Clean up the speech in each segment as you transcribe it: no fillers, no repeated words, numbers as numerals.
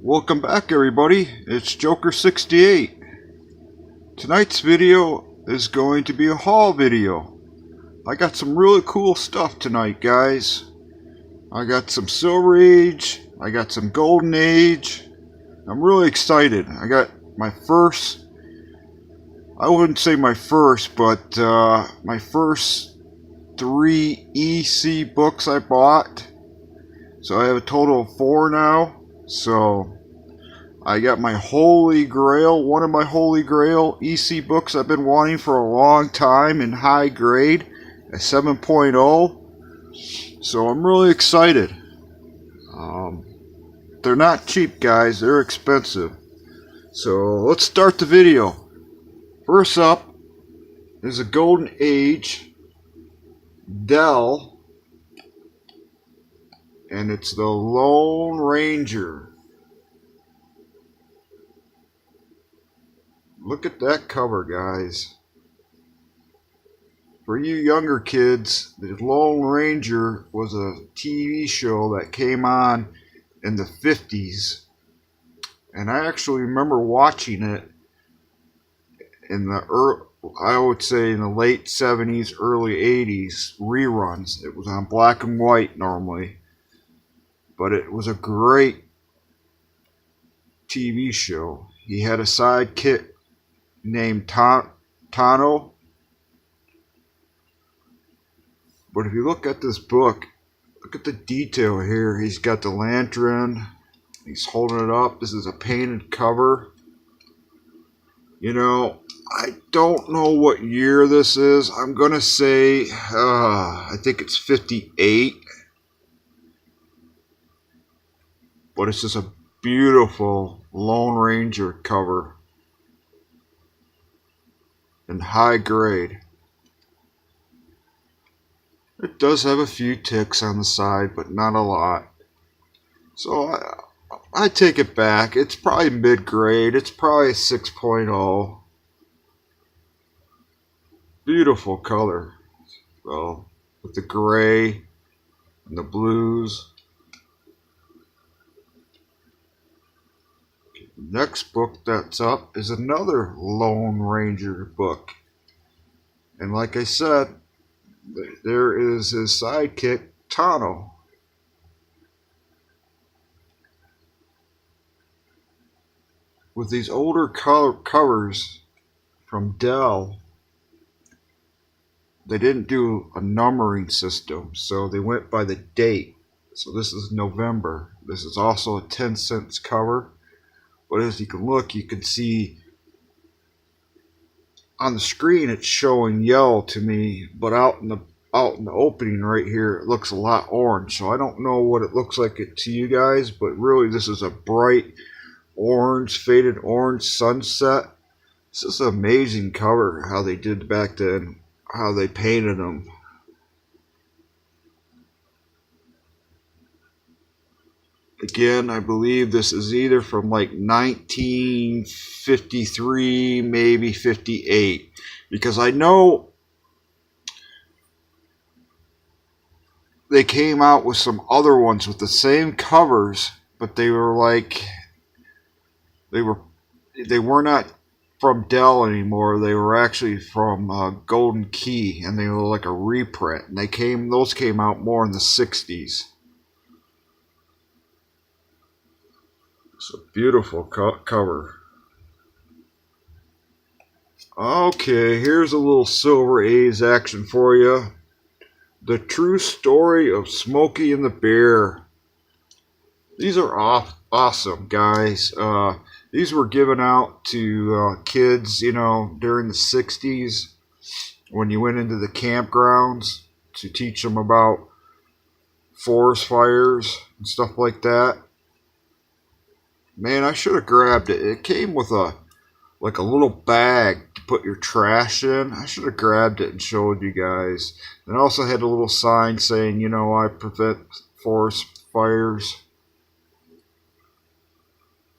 Welcome back everybody, it's Joker68. Tonight's video is going to be a haul video. I got some really cool stuff tonight, guys. I got some Silver Age, I got some Golden Age. I'm really excited. I got my first, I wouldn't say my first, but my first 3 EC books I bought. So I have a total of 4 now. So I got my Holy Grail, one of my Holy Grail EC books I've been wanting for a long time in high grade, a 7.0. So I'm really excited. They're not cheap, guys, they're expensive. So let's start the video. First up is a Golden Age Dell, and it's the Lone Ranger. Look at that cover, guys. For you younger kids, the Lone Ranger was a TV show that came on in the 50s. And I actually remember watching it in the I would say in the late 70s, early 80s reruns. It was on black and white normally. But it was a great TV show. He had a sidekick named Tano. But if you look at this book, look at the detail here. He's got the lantern. He's holding it up. This is a painted cover. You know, I don't know what year this is. I'm going to say, I think it's 58. But it's just a beautiful Lone Ranger cover in high grade. It does have a few ticks on the side, but not a lot. So I take it back. It's probably mid-grade. It's probably 6.0. Beautiful color. So with the gray and the blues. Next book that's up is another Lone Ranger book. And like I said, there is his sidekick, Tano. With these older covers from Dell, they didn't do a numbering system, so they went by the date. So this is November. This is also a 10-cent cover. But as you can look, you can see on the screen it's showing yellow to me, but out in the opening right here it looks a lot orange. So I don't know what it looks like to you guys, but really this is a bright orange, faded orange sunset. This is an amazing cover how they did back then, how they painted them. Again, I believe this is either from like 1953, maybe 58, because I know they came out with some other ones with the same covers, but they were like, they were not from Dell anymore. They were actually from Golden Key, and they were like a reprint. And those came out more in the 60s. It's a beautiful cover. Okay, here's a little Silver Age action for you. The True Story of Smokey and the Bear. These are awesome, guys. These were given out to kids, you know, during the 60s when you went into the campgrounds to teach them about forest fires and stuff like that. Man, I should have grabbed it. It came with a little bag to put your trash in. I should have grabbed it and showed you guys. And it also had a little sign saying, you know, I prevent forest fires.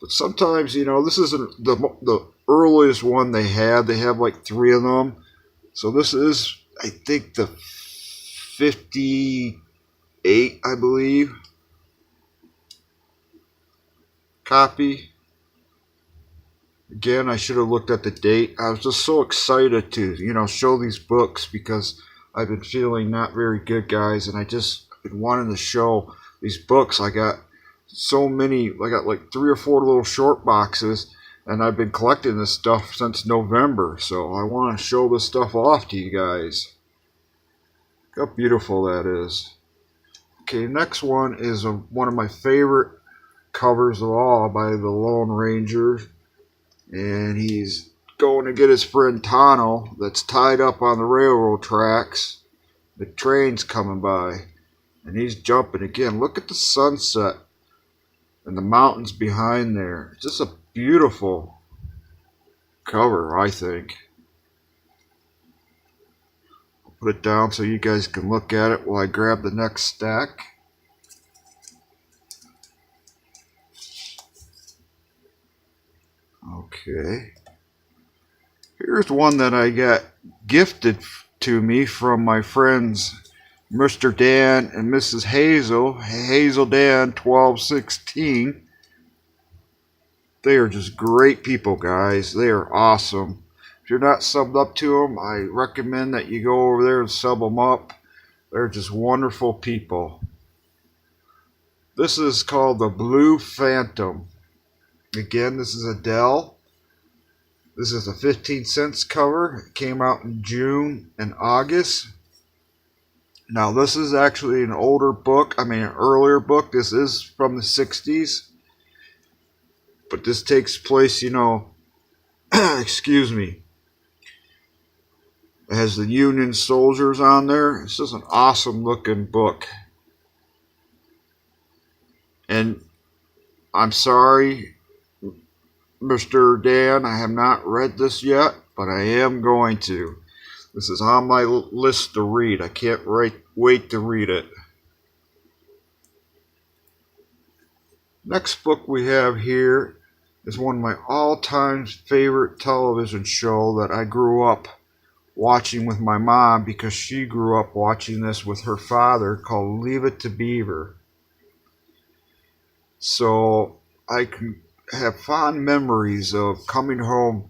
But sometimes, you know, this isn't the earliest one they had. They have like 3 of them. So this is, I think, the 58, I believe. copy. Again, I should have looked at the date. I was just so excited to, show these books because I've been feeling not very good, guys, and I just been wanting to show these books. I got so many. I got like 3 or 4 little short boxes, and I've been collecting this stuff since November, so I want to show this stuff off to you guys. Look how beautiful that is. Okay, next one is one of my favorite covers of all by the Lone Ranger. And he's going to get his friend Tano that's tied up on the railroad tracks. The train's coming by. And he's jumping again. Look at the sunset and the mountains behind there. It's just a beautiful cover, I think. I'll put it down so you guys can look at it while I grab the next stack. Okay, here's one that I got gifted to me from my friends Mr. Dan and Mrs. Hazel Dan 1216. They are just great people, guys. They are awesome. If you're not subbed up to them, I recommend that you go over there and sub them up. They're just wonderful people. This is called the Blue Phantom. Again, this is a Dell. This is a 15-cent cover. It came out in June and August. Now, this is actually an older book. I mean, an earlier book. This is from the 60s. But this takes place, excuse me. It has the Union soldiers on there. It's just an awesome looking book. And I'm sorry, Mr. Dan, I have not read this yet, but I am going to. This is on my list to read. I can't wait to read it. Next book we have here is one of my all-time favorite television show that I grew up watching with my mom because she grew up watching this with her father, called Leave It to Beaver. So I can have fond memories of coming home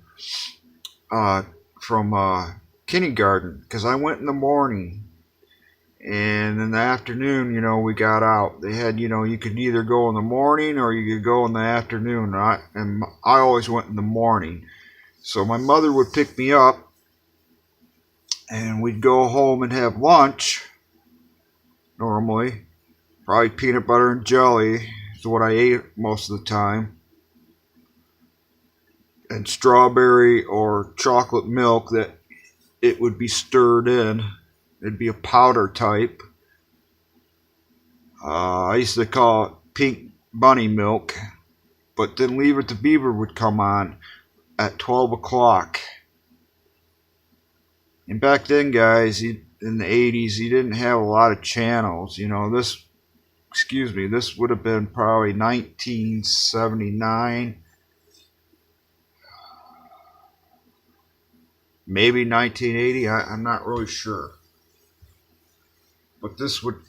from kindergarten, because I went in the morning, and in the afternoon, we got out. They had, you could either go in the morning or you could go in the afternoon, and I always went in the morning. So my mother would pick me up, and we'd go home and have lunch, normally. Probably peanut butter and jelly is what I ate most of the time. And strawberry or chocolate milk that it would be stirred in. It'd be a powder type. I used to call it pink bunny milk. But then Leave It to Beaver would come on at 12 o'clock. And back then, guys, in the 80s, you didn't have a lot of channels. This would have been probably 1979. Maybe 1980, I'm not really sure. But this would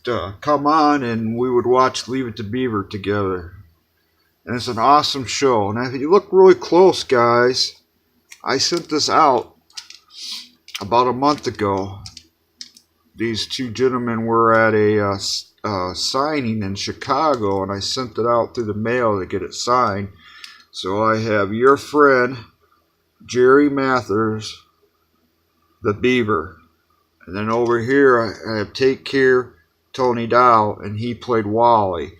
come on and we would watch Leave It to Beaver together. And it's an awesome show. And if you look really close, guys, I sent this out about a month ago. These two gentlemen were at a signing in Chicago, and I sent it out through the mail to get it signed. So I have your friend, Jerry Mathers, the Beaver. And then over here I have Take Care, Tony Dow, and he played Wally.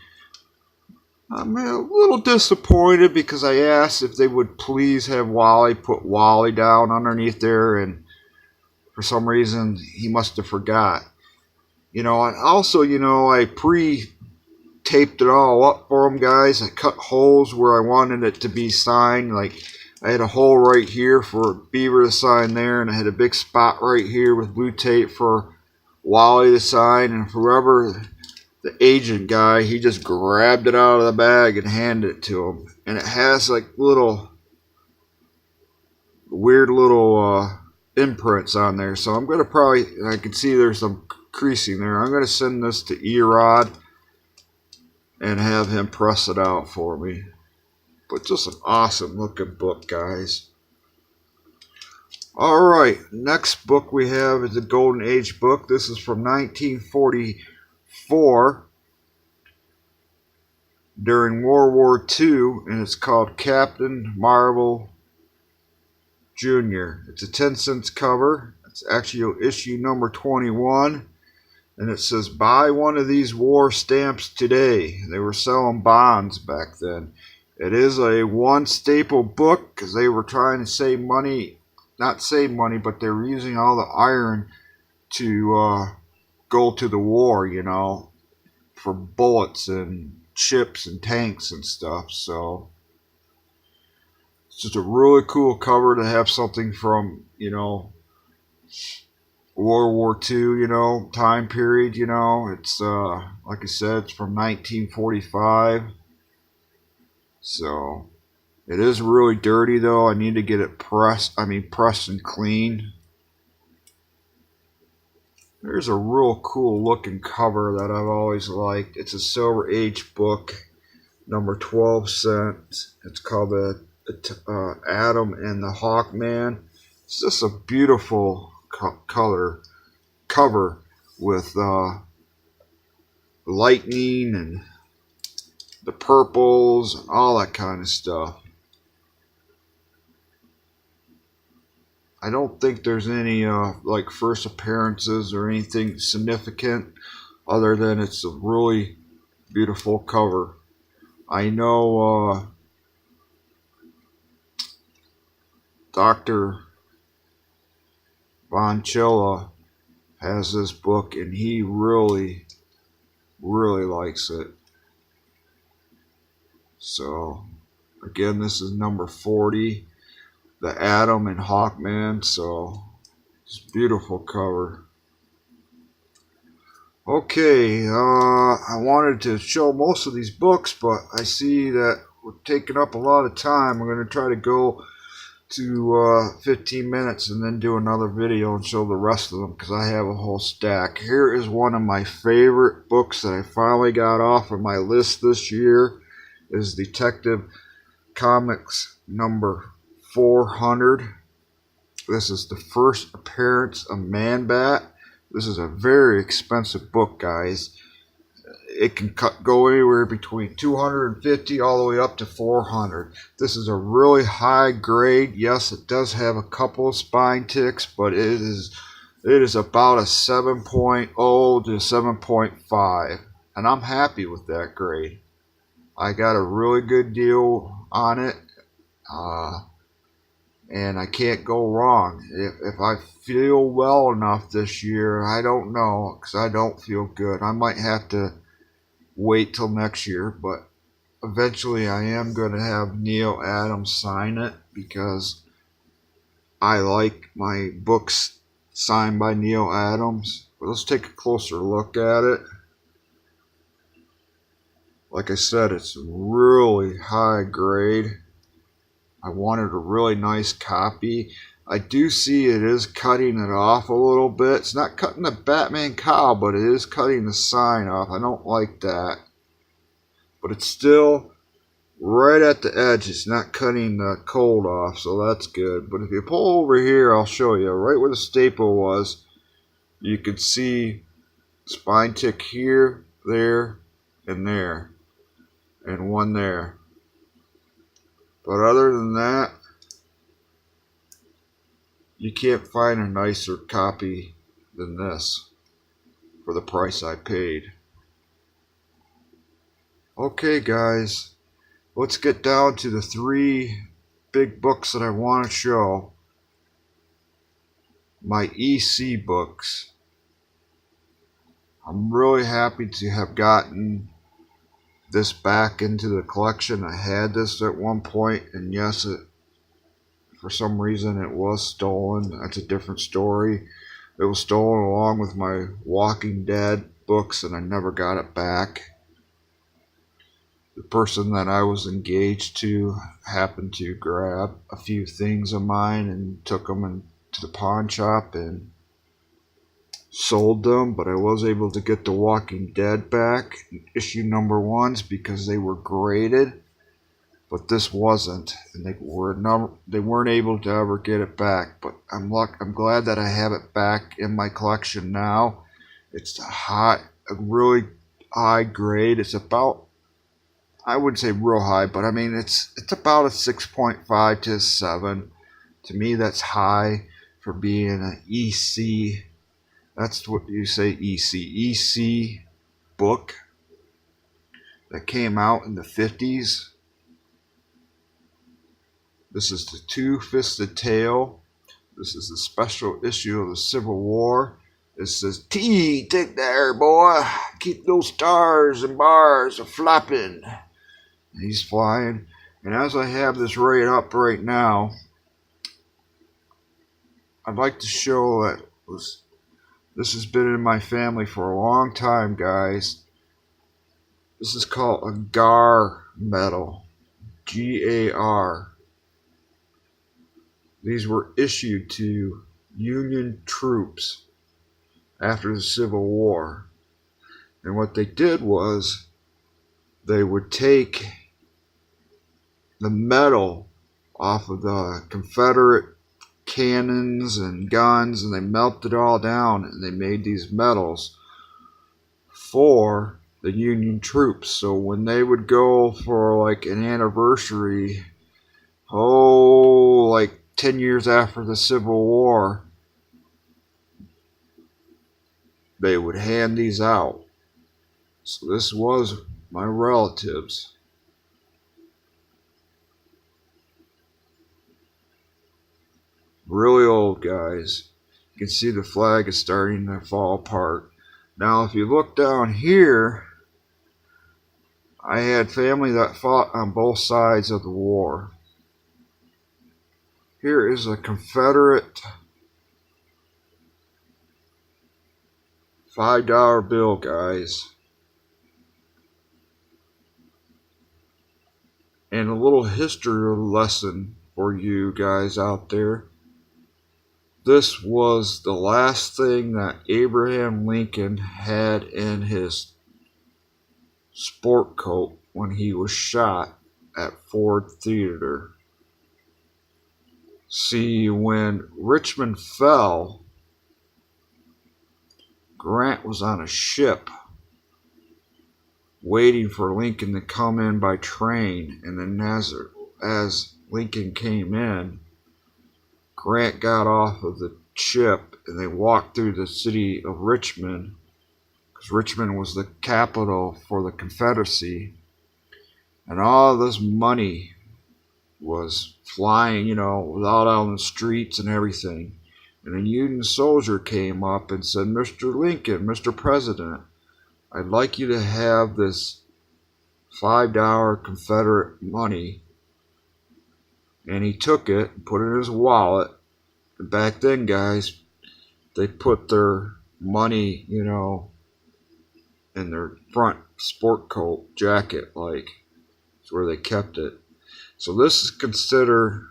I'm a little disappointed because I asked if they would please have Wally put Wally down underneath there, and for some reason he must have forgot. And also, I pre-taped it all up for them, guys. I cut holes where I wanted it to be signed, like I had a hole right here for Beaver to sign there, and I had a big spot right here with blue tape for Wally to sign, and whoever the agent guy, he just grabbed it out of the bag and handed it to him. And it has like weird little imprints on there, so I'm going to probably, I can see there's some creasing there. I'm going to send this to Erod and have him press it out for me. But just an awesome looking book, guys. Alright, next book we have is the Golden Age book. This is from 1944 during World War II, and it's called Captain Marvel Jr. It's a 10-cent cover. It's actually issue number 21, and it says, buy one of these war stamps today. They were selling bonds back then. It is a one staple book because they were trying to save money. Not save money, but they were using all the iron to go to the war, you know, for bullets and ships and tanks and stuff. So it's just a really cool cover to have something from, you know, World War II, you know, time period, you know. It's like I said, it's from 1945. So it is really dirty though. I need to get it pressed and clean. There's a real cool looking cover that I've always liked. It's a Silver Age book, number 12 cents. It's called the Adam and the Hawkman. It's just a beautiful cover with lightning and the purples and all that kind of stuff. I don't think there's any like first appearances or anything significant other than it's a really beautiful cover. I know Dr. Boncella has this book and he really likes it. So again, this is number 40. The Adam and Hawkman, so it's a beautiful cover. Okay, I wanted to show most of these books, but I see that we're taking up a lot of time. We're going to try to go to 15 minutes and then do another video and show the rest of them because I have a whole stack. Here is one of my favorite books that I finally got off of my list this year. Is Detective Comics number 400. This is the first appearance of Man-Bat. This is a very expensive book, guys. It can go anywhere between 250 all the way up to 400. This is a really high grade. Yes, it does have a couple of spine ticks, but it is about a 7.0 to 7.5, and I'm happy with that grade. I got a really good deal on it. And I can't go wrong. If I feel well enough this year, I don't know, because I don't feel good. I might have to wait till next year, but eventually I am going to have Neal Adams sign it, because I like my books signed by Neal Adams. But let's take a closer look at it. Like I said, it's really high grade. I wanted a really nice copy. I do see it is cutting it off a little bit. It's not cutting the Batman cowl, but it is cutting the sign off. I don't like that. But it's still right at the edge. It's not cutting the cold off, so that's good. But if you pull over here, I'll show you. Right where the staple was, you could see spine tick here, there, and there. And one there. But other than that, you can't find a nicer copy than this for the price I paid. Okay, guys, let's get down to the 3 big books that I want to show. My EC books. I'm really happy to have gotten this back into the collection. I had this at one point, and yes, for some reason it was stolen. That's a different story. It was stolen along with my Walking Dead books, and I never got it back. The person that I was engaged to happened to grab a few things of mine and took them to the pawn shop and sold them, but I was able to get the Walking Dead back, issue number 1s, because they were graded. but this wasn't, and they weren't able to ever get it back. But I'm glad that I have it back in my collection now. It's a really high grade. It's about, I wouldn't say real high, but I mean it's about a 6.5 to a 7. To me, that's high for being an EC. That's what you say, EC book that came out in the 50s. This is the Two-Fisted Tale. This is a special issue of the Civil War. It says, T, take there, boy. Keep those stars and bars a flapping. And he's flying. And as I have this right up right now, I'd like to show that this has been in my family for a long time, guys. This is called a GAR medal. G-A-R. These were issued to Union troops after the Civil War. And what they did was they would take the metal off of the Confederate cannons and guns, and they melted it all down, and they made these medals for the Union troops. So when they would go for like an anniversary, like 10 years after the Civil War, they would hand these out. So this was my relatives. Really old, guys. You can see the flag is starting to fall apart. Now if you look down here, I had family that fought on both sides of the war. Here is a Confederate $5 bill, guys. And a little history lesson for you guys out there. This was the last thing that Abraham Lincoln had in his sport coat when he was shot at Ford Theater. See, when Richmond fell, Grant was on a ship waiting for Lincoln to come in by train, and then as Lincoln came in, Grant got off of the ship and they walked through the city of Richmond, because Richmond was the capital for the Confederacy, and all this money was flying, out on the streets and everything. And a Union soldier came up and said, Mr. Lincoln, Mr. President, I'd like you to have this $5 Confederate money. And he took it and put it in his wallet. And back then, guys, they put their money, in their front sport coat jacket, it's where they kept it. So this is considered,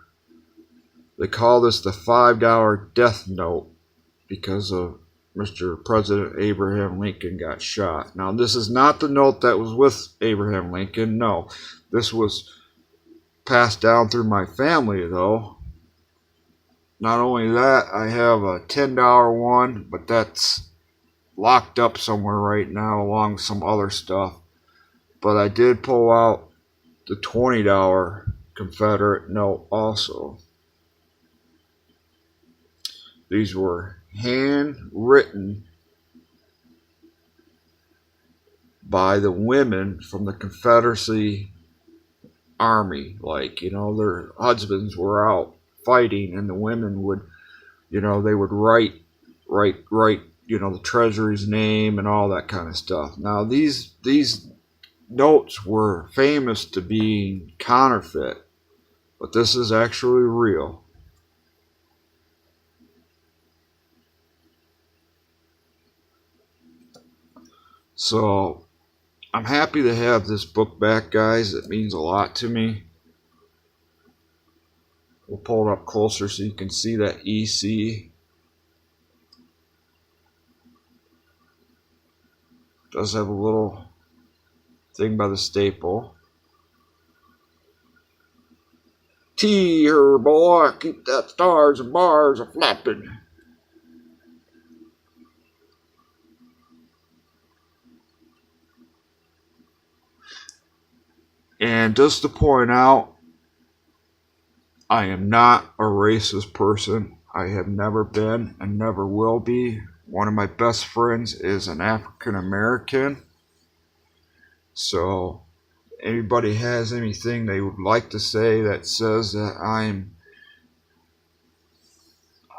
they call this the $5 death note because of Mr. President Abraham Lincoln got shot. Now, this is not the note that was with Abraham Lincoln. No, this was passed down through my family, though. Not only that, I have a $10 one, but that's locked up somewhere right now along with some other stuff. But I did pull out the $20 Confederate note also. These were handwritten by the women from the Confederacy Army. Their husbands were out fighting, and the women would, they would write, the Treasury's name and all that kind of stuff. Now, these notes were famous to being counterfeit, but this is actually real. So I'm happy to have this book back, guys. It means a lot to me. We'll pull it up closer so you can see that EC. It does have a little thing by the staple. tea here, boy. Keep that stars and bars a flapping. And just to point out, I am not a racist person. I have never been and never will be. One of my best friends is an African American. So, anybody has anything they would like to say that says that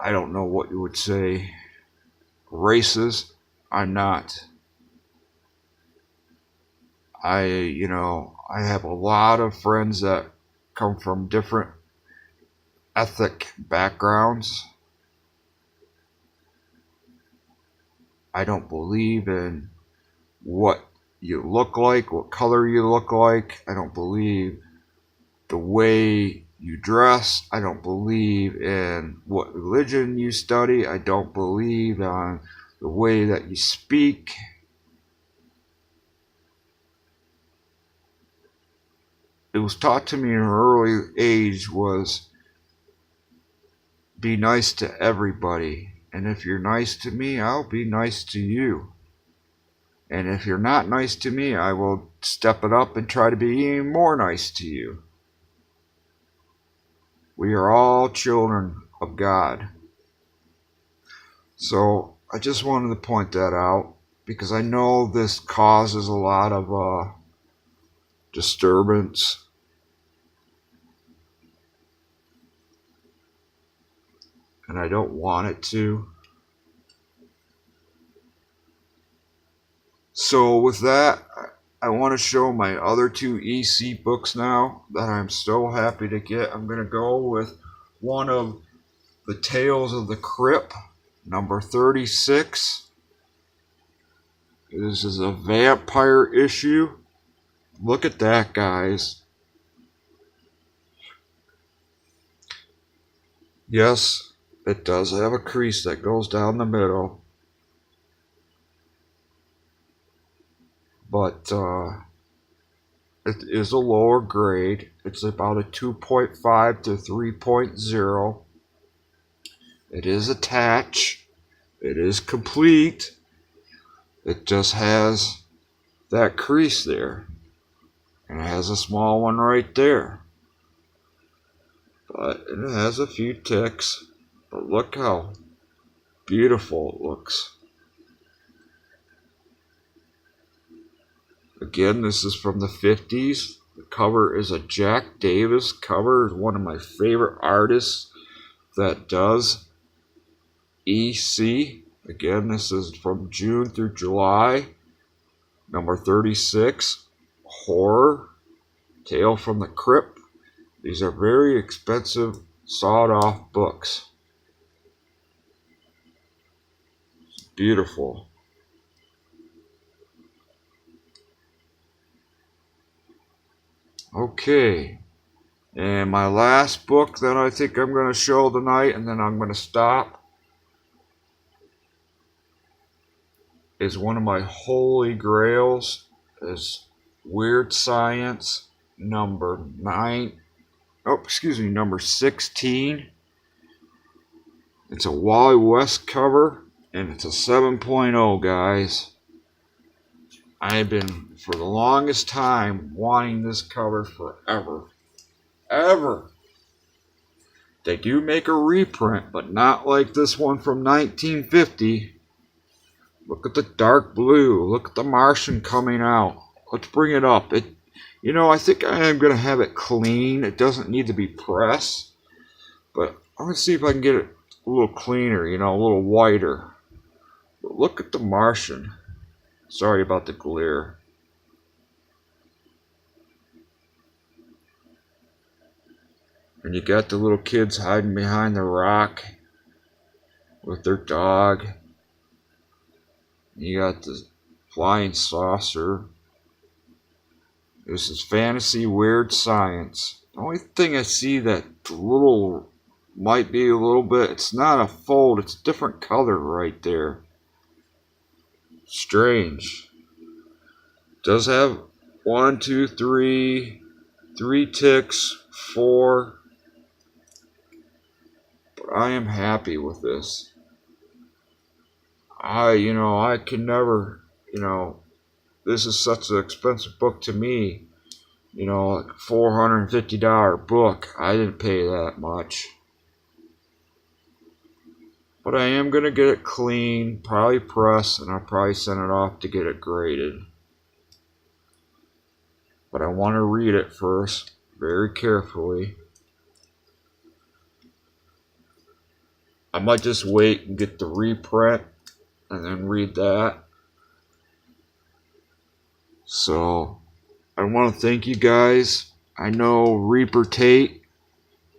I don't know what you would say, racist, I'm not. I have a lot of friends that come from different ethnic backgrounds. I don't believe in what you look like, what color you look like. I don't believe the way you dress. I don't believe in what religion you study. I don't believe on the way that you speak. It was taught to me in an early age was be nice to everybody. And if you're nice to me, I'll be nice to you. And if you're not nice to me, I will step it up and try to be even more nice to you. We are all children of God. So I just wanted to point that out because I know this causes a lot of disturbance. And I don't want it to. So with that, I want to show my other two EC books now that I'm so happy to get. I'm going to go with one of the Tales of the Crypt, number 36. This is a vampire issue. Look at that, guys. Yes, it does have a crease that goes down the middle. But it is a lower grade. It's about a 2.5 to 3.0. It is attached. It is complete. It just has that crease there. And it has a small one right there. But it has a few ticks. But look how beautiful it looks. Again, this is from the 50s. The cover is a Jack Davis cover. One of my favorite artists that does EC. Again, this is from June through July. Number 36. Horror. Tale from the Crypt. These are very expensive sawed-off books. It's beautiful. Okay, and my last book that I think I'm going to show tonight, and then I'm going to stop, is one of my holy grails. Is Weird Science number 16. It's a Wally West cover, and it's a 7.0, guys. I've been, for the longest time, wanting this cover forever. Ever. They do make a reprint, but not like this one from 1950. Look at the dark blue. Look at the Martian coming out. Let's bring it up. I think I am going to have it clean. It doesn't need to be pressed. But I'm going to see if I can get it a little cleaner, a little whiter. But look at the Martian. Sorry about the glare. And you got the little kids hiding behind the rock with their dog. You got the flying saucer. This is Fantasy Weird Science. The only thing I see that might be a little bit, it's not a fold, it's a different color right there. Strange. Does have 1, 2, 3 ticks, 4, I am happy with this. I can never, this is such an expensive book to me. Like $450 book. I didn't pay that much. But I am going to get it clean, probably pressed, and I'll probably send it off to get it graded. But I want to read it first, very carefully. I might just wait and get the reprint and then read that. So, I want to thank you guys. I know Reaper Tate,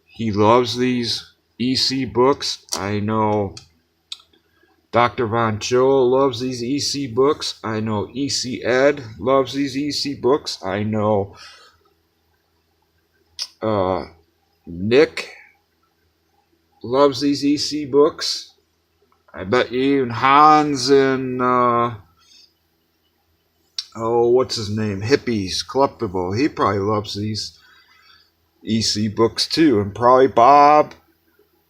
he loves these EC books. I know Dr. Von Cho loves these EC books. I know EC Ed loves these EC books. I know Nick loves these EC books. I bet even Hans and what's his name? Hippies Collectible. He probably loves these EC books too. And probably Bob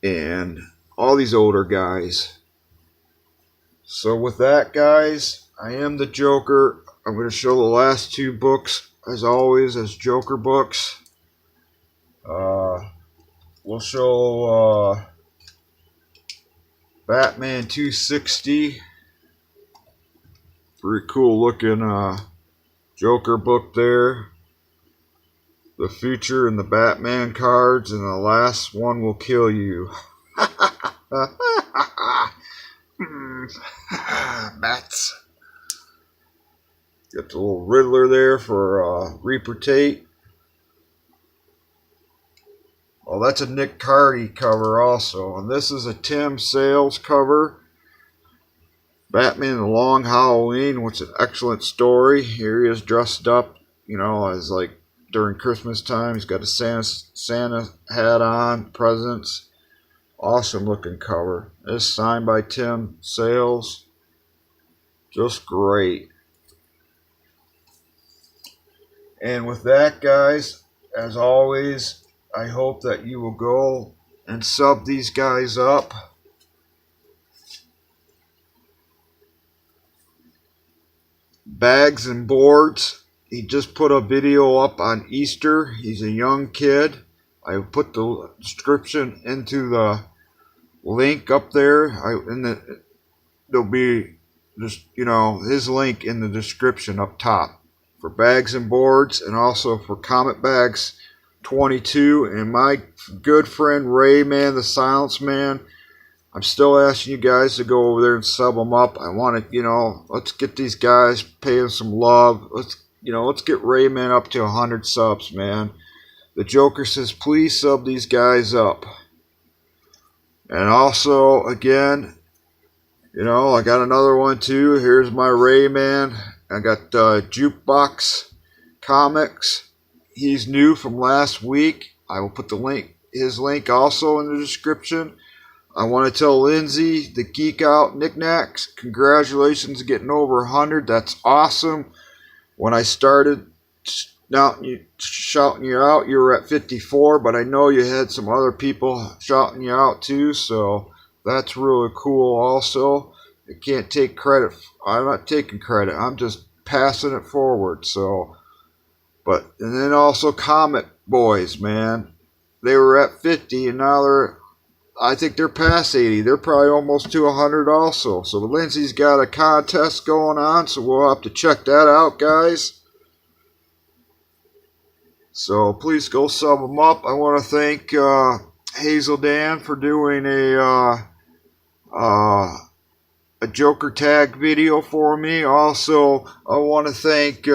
and all these older guys. So with that, guys, I am the Joker. I'm going to show the last two books, as always, as Joker books. We'll show Batman 260. Pretty cool looking Joker book there. The Future and the Batman cards, and the last one will kill you. Bats. Got the little Riddler there for Reaper Tate. Well, that's a Nick Cardy cover also. And this is a Tim Sales cover. Batman The Long Halloween, which is an excellent story. Here he is dressed up, as like during Christmas time. He's got a Santa hat on, presents. Awesome looking cover. It's signed by Tim Sales. Just great. And with that, guys, as always, I hope that you will go and sub these guys up. Bags and Boards. He just put a video up on Easter. He's a young kid. I put the description into the link up there. There'll be just his link in the description up top for Bags and Boards, and also for Comet Bags 22 and my good friend Rayman the Silence Man. I'm still asking you guys to go over there and sub them up. I want to, let's get these guys, pay them some love. Let's get Rayman up to 100 subs, man. The Joker says, please sub these guys up. And also, again, I got another one too. Here's my Rayman. I got Jukebox Comics. He's new from last week. I will put his link also in the description. I want to tell Lindsay, the Geek Out Knickknacks, congratulations getting over 100. That's awesome. When I started shouting you out, you were at 54, but I know you had some other people shouting you out too, so that's really cool also. I can't take credit. I'm not taking credit. I'm just passing it forward. So, and then also Comic Boys, man. They were at 50, and now I think they're past 80. They're probably almost to 100 also. So Lindsay's got a contest going on, so we'll have to check that out, guys. So please go sub them up. I want to thank Hazel Dan for doing a Joker tag video for me. Also, I want to thank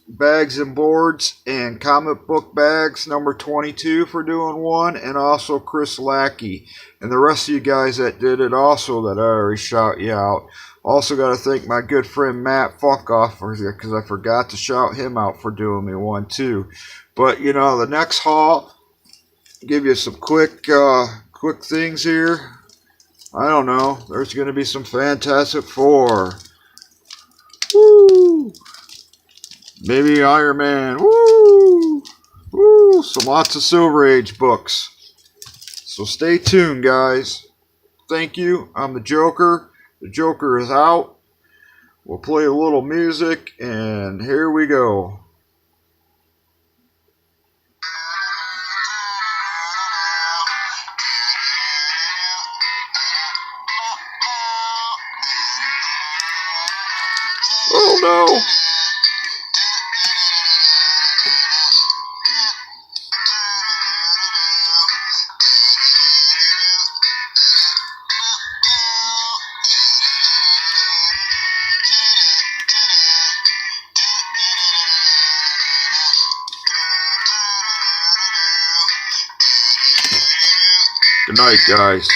Bags and Boards and Comic Book Bags number 22 for doing one, and also Chris Lackey and the rest of you guys that did it also that I already shout you out. Also got to thank my good friend Matt Fuckoff because I forgot to shout him out for doing me one too. But the next haul, give you some quick things here. I don't know. There's going to be some Fantastic Four. Woo! Maybe Iron Man. Woo! Woo! Some lots of Silver Age books. So stay tuned, guys. Thank you. I'm the Joker. The Joker is out. We'll play a little music, and here we go. Oh no! Good night, guys.